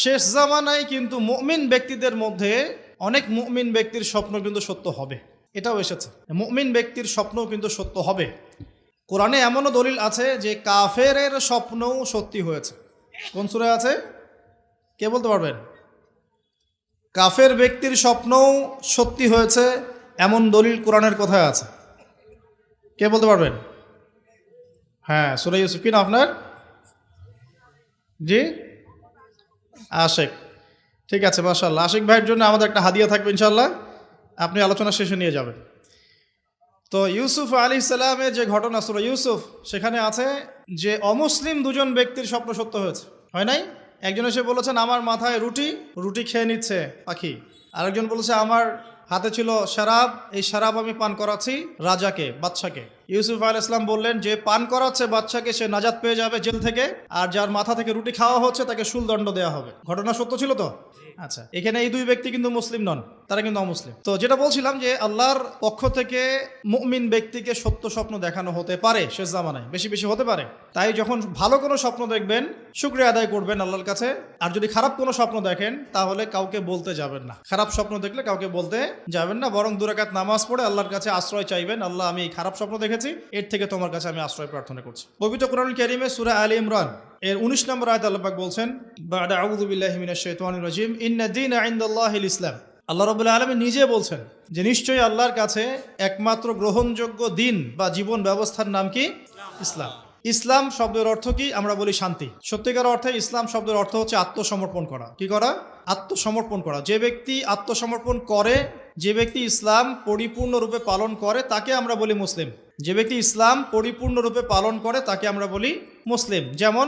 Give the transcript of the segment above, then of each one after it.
শেষ জামানায় কিন্তু মুমিন ব্যক্তিদের মধ্যে অনেক মুমিন ব্যক্তির স্বপ্ন কিন্তু সত্য হবে, এটাও এসেছে। মুমিন ব্যক্তির স্বপ্নও কিন্তু সত্য হবে। কোরআনে এমনও দলিল আছে যে কাফেরের স্বপ্নও সত্যি হয়েছে। কোন সূরায় আছে কে বলতে পারবেন? কাফের ব্যক্তির স্বপ্নও সত্যি হয়েছে এমন দলিল কোরআনের কোথায় আছে? কে বলতে পারবেন? হ্যাঁ, সূরা ইউসুফ। কি না আপনার? জি, আশিক। ঠিক আছে, মাশাআল্লাহ। আশিক ভাইয়ের জন্য আমাদের একটা হাদিয়া থাকবে ইনশাআল্লাহ, আপনি আলোচনা শেষে নিয়ে যাবেন। তো ইউসুফ আলাইহিস সালামের যে ঘটনা সূরা ইউসুফ, সেখানে আছে যে অমুসলিম দুজন ব্যক্তির স্বপ্ন সত্য হয়েছে, হয় নাই? একজন এসে বলেছেন আমার মাথায় রুটি, রুটি খেয়ে নিচ্ছে পাখি। আরেকজন বলেছে আমার হাতে ছিল শরাব, এই শরাব আমি পান করাচ্ছি রাজাকে, বাদশাকে। ইউসুফ আলাইহিস সালাম বললেন যে পান করাচ্ছে বাদশাকে সে নাজাত পেয়ে যাবে জেল থেকে, আর যার মাথা থেকে রুটি খাওয়া হচ্ছে তাকে শুলদণ্ড দেওয়া হবে। ঘটনা সত্য ছিল তো? আচ্ছা, এখানে এই দুই ব্যক্তি কিন্তু মুসলিম নন, তারা কিন্তু অমুসলিম। তো যেটা বলছিলাম যে আল্লাহর পক্ষ থেকে মুমিন ব্যক্তিকে সত্য স্বপ্ন দেখানো হতে পারে শেষ জামানায়, বেশি বেশি হতে পারে। তাই যখন ভালো কোনো স্বপ্ন দেখবেন শুকরিয়া আদায় করবেন আল্লাহর কাছে। আর যদি খারাপ কোনো স্বপ্ন দেখেন তাহলে কাউকে বলতে যাবেন না। খারাপ স্বপ্ন দেখলে কাউকে বলতে যাবেন না, বরং 2 রাকাত নামাজ পড়ে আল্লাহর কাছে আশ্রয় চাইবেন। আল্লাহ, আমি এই খারাপ স্বপ্ন দেখেছি, এর থেকে তোমার কাছে আমি আশ্রয় প্রার্থনা করছি। পবিত্র কোরআনুল কারীমে সূরা আলে ইমরান এর 19 নম্বর আয়াতে আল্লাহ পাক বলছেন, বা'দা আউযু বিল্লাহি মিনাশ শাইতানির রাজীম, ইন্না দীনা ইনদাল্লাহিল ইসলাম। আল্লাহ রাব্বুল আলামিন নিজে বলছেন যে নিশ্চয়ই আল্লাহর কাছে একমাত্র গ্রহণযোগ্য দিন বা জীবন ব্যবস্থার নাম কি? ইসলাম। ইসলাম শব্দের অর্থ কি? আমরা বলি শান্তি। সত্যিকার অর্থে ইসলাম শব্দের অর্থ হচ্ছে আত্মসমর্পণ করা। কি করা? আত্মসমর্পণ করা। যে ব্যক্তি আত্মসমর্পণ করে, যে ব্যক্তি ইসলাম পরিপূর্ণরূপে পালন করে, তাকে আমরা বলি মুসলিম। যে ব্যক্তি ইসলাম পরিপূর্ণরূপে পালন করে তাকে আমরা বলি মুসলিম। যেমন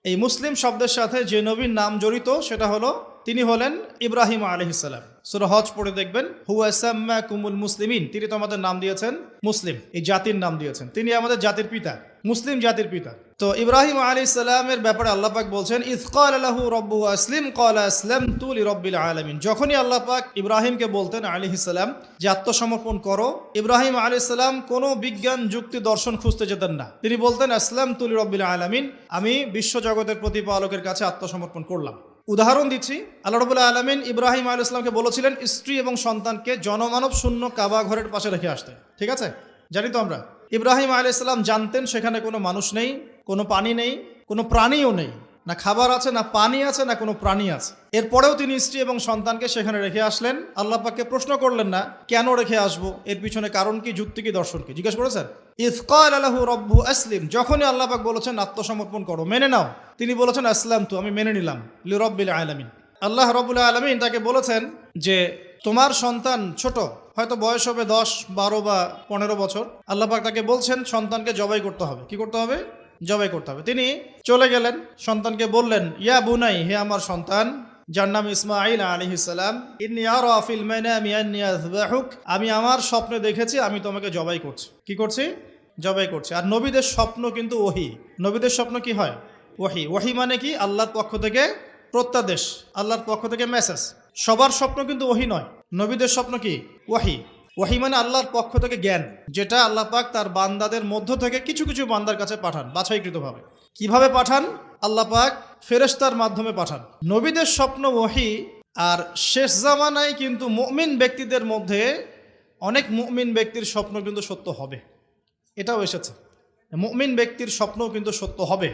এই মুসলিম শব্দের সাথে যে নবীর নাম জড়িত সেটা হলো, তিনি হলেন ইব্রাহিম আলাইহিস সালাম। সূরা হজ পড়ে দেখবেন, হুয়া সাম্মাকুমুল মুসলিমিন, তিনি তো আমাদের নাম দিয়েছেন মুসলিম, এই জাতির নাম দিয়েছেন। তিনি আমাদের জাতির পিতা, মুসলিম জাতির পিতা। তো ইব্রাহিম আলাইহিস সালামের ব্যাপারে আল্লাহ পাক বলছেন, ইয ক্বালা লাহু রাব্বুহু আসলিম ক্বালা আসলামতু লিরাব্বিল আলামিন। যখনই আল্লাহ পাক ইব্রাহিমকে বলতেন আলাইহিস সালাম যে আত্মসমর্পণ করো, ইব্রাহিম আলাইহিস সালাম কোনো বিজ্ঞান যুক্তি দর্শন খুঁজতে যেতেন না। তিনি বলতেন আসলামতু লিরাব্বিল আলামিন, আমি বিশ্বজগতের প্রতিপালকের কাছে আত্মসমর্পণ করলাম। উদাহরণ দিচ্ছি, আল্লাহ রাব্বুল আলামিন ইব্রাহিম আলাইহিস সালামকে বলেছিলেন স্ত্রী এবং সন্তানকে জনমানব শূন্য কাবা ঘরের পাশে রেখে আসতে। ঠিক আছে, জানি তো আমরা। ইব্রাহিম আলাইহিস সালাম জানতেন সেখানে কোনো মানুষ নেই, কোনো পানি নেই, কোনো প্রাণীও নেই, না খাবার আছে, না পানি আছে, না কোনো প্রাণী আছে। এরপরেও তিনি স্ত্রী এবং সন্তানকে সেখানে রেখে আসলেন। আল্লাহ পাককে প্রশ্ন করলেন না কেন রেখে আসবো, এর পিছনে কারণ কি, যুক্তি কি, দর্শন কি, জিজ্ঞেস করেছেন? ইয ক্বালা লাহু রাব্বুহু আসলিম, যখনই আল্লাহ পাক বলেছেন আত্মসমর্পণ করো, মেনে নাও, তিনি বলেছেন আসলামতু, আমি মেনে নিলাম, লিরাব্বিল আলামিন। আল্লাহ রাব্বুল আলামিন তাকে বলেছেন যে তোমার সন্তান ছোট, হয়তো বয়স হবে 10, 12 বা 15 বছর। আল্লাহ পাক তাকে বলছেন সন্তানকে জবাই করতে হবে। কি করতে হবে? জবাই করতে হবে। তিনি চলে গেলেন, সন্তানকে বললেন, ইয়া বুনাই, হে আমার সন্তান, যার নাম ইসমাঈল আলাইহিস সালাম, ইন্নী আরা ফিল মানামি আন্নী আযবাহুক, আমি আমার স্বপ্নে দেখেছি আমি তোমাকে জবাই করছি। কি করছি? জবাই করছি। আর নবীদের স্বপ্ন কিন্তু ওহী। নবীদের স্বপ্ন কি হয়? ওহী। ওহী মানে কি? আল্লাহর পক্ষ থেকে প্রত্যাদেশ, আল্লাহর পক্ষ থেকে মেসেজ। সবার স্বপ্ন কিন্তু ওহী নয়। নবীদের স্বপ্ন কি? ওহী। ওহী মানে আল্লাহর পক্ষ থেকে জ্ঞান, যেটা আল্লাহ পাক তার বান্দাদের মধ্য থেকে কিছু কিছু বান্দার কাছে পাঠান বাছাইকৃতভাবে। কিভাবে পাঠান? আল্লাহ পাক ফেরেশতার মাধ্যমে পাঠান। নবীদের স্বপ্ন ওহী। আর শেষ জামানায় কিন্তু মুমিন ব্যক্তিদের মধ্যে অনেক মুমিন ব্যক্তির স্বপ্ন কিন্তু সত্য হবে, এটাও এসেছে। মুমিন ব্যক্তির স্বপ্নও কিন্তু সত্য হবে।